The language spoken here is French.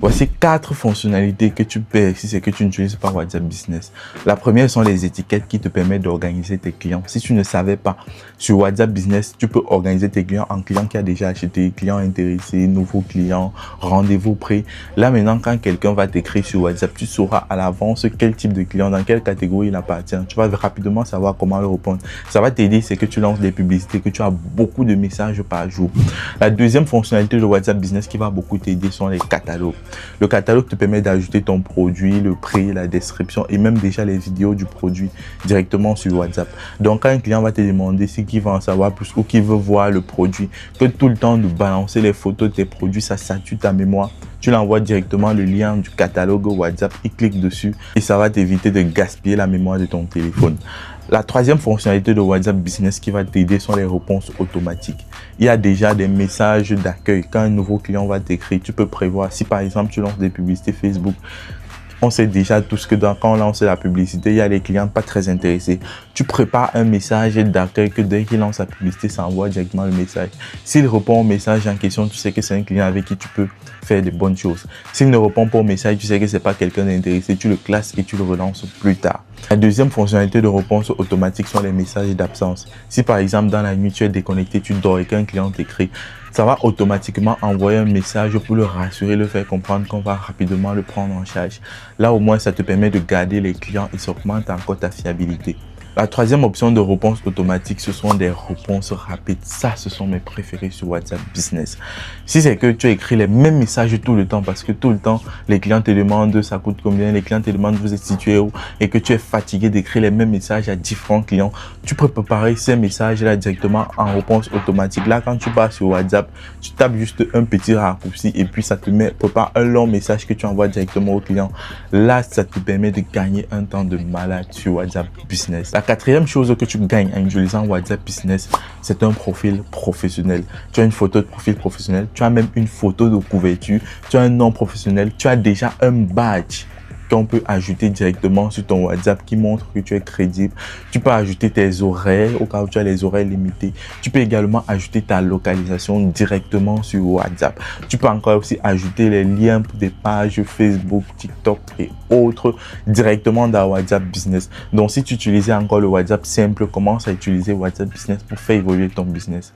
Voici 4 fonctionnalités que tu perds si c'est que tu n'utilises pas WhatsApp Business. La première sont les étiquettes qui te permettent d'organiser tes clients. Si tu ne savais pas, sur WhatsApp Business, tu peux organiser tes clients en clients qui a déjà acheté, clients intéressés, nouveaux clients, rendez-vous pris. Là maintenant, quand quelqu'un va t'écrire sur WhatsApp, tu sauras à l'avance quel type de client, dans quelle catégorie il appartient. Tu vas rapidement savoir comment le répondre. Ça va t'aider, c'est que tu lances des publicités, que tu as beaucoup de messages par jour. La deuxième fonctionnalité de WhatsApp Business qui va beaucoup t'aider sont les catalogues. Le catalogue te permet d'ajouter ton produit, le prix, la description et même déjà les vidéos du produit directement sur WhatsApp. Donc quand un client va te demander si il va en savoir plus ou qu'il veut voir le produit, que tout le temps de balancer les photos de tes produits, ça sature ta mémoire. Tu l'envoies directement le lien du catalogue WhatsApp, il clique dessus et ça va t'éviter de gaspiller la mémoire de ton téléphone. La troisième fonctionnalité de WhatsApp Business qui va t'aider sont les réponses automatiques. Il y a déjà des messages d'accueil. Quand un nouveau client va t'écrire, tu peux prévoir. Si par exemple tu lances des publicités Facebook, on sait déjà tout ce que quand on lance la publicité, il y a des clients pas très intéressés. Tu prépares un message d'accueil que dès qu'il lance la publicité, ça envoie directement le message. S'il répond au message en question, tu sais que c'est un client avec qui tu peux faire de bonnes choses. S'il ne répond pas au message, tu sais que c'est pas quelqu'un d'intéressé, tu le classes et tu le relances plus tard. La deuxième fonctionnalité de réponse automatique sont les messages d'absence. Si par exemple dans la nuit tu es déconnecté, tu dors et qu'un client t'écrit, ça va automatiquement envoyer un message pour le rassurer, le faire comprendre qu'on va rapidement le prendre en charge. Là au moins ça te permet de garder les clients et ça augmente encore ta fiabilité. La troisième option de réponse automatique, ce sont des réponses rapides. Ça, ce sont mes préférés sur WhatsApp Business. Si c'est que tu écris les mêmes messages tout le temps, parce que tout le temps, les clients te demandent ça coûte combien, les clients te demandent vous êtes situé où, et que tu es fatigué d'écrire les mêmes messages à différents clients, tu peux préparer ces messages-là directement en réponse automatique. Là, quand tu pars sur WhatsApp, tu tapes juste un petit raccourci et puis ça te prépare un long message que tu envoies directement au client. Là, ça te permet de gagner un temps de malade sur WhatsApp Business. La quatrième chose que tu gagnes en utilisant WhatsApp Business, c'est un profil professionnel. Tu as une photo de profil professionnel, tu as même une photo de couverture, tu as un nom professionnel, tu as déjà un badge qu'on peut ajouter directement sur ton WhatsApp qui montre que tu es crédible. Tu peux ajouter tes horaires au cas où tu as les horaires limités. Tu peux également ajouter ta localisation directement sur WhatsApp. Tu peux encore aussi ajouter les liens pour des pages Facebook, TikTok et autres directement dans WhatsApp Business. Donc si tu utilisais encore le WhatsApp simple, commence à utiliser WhatsApp Business pour faire évoluer ton business.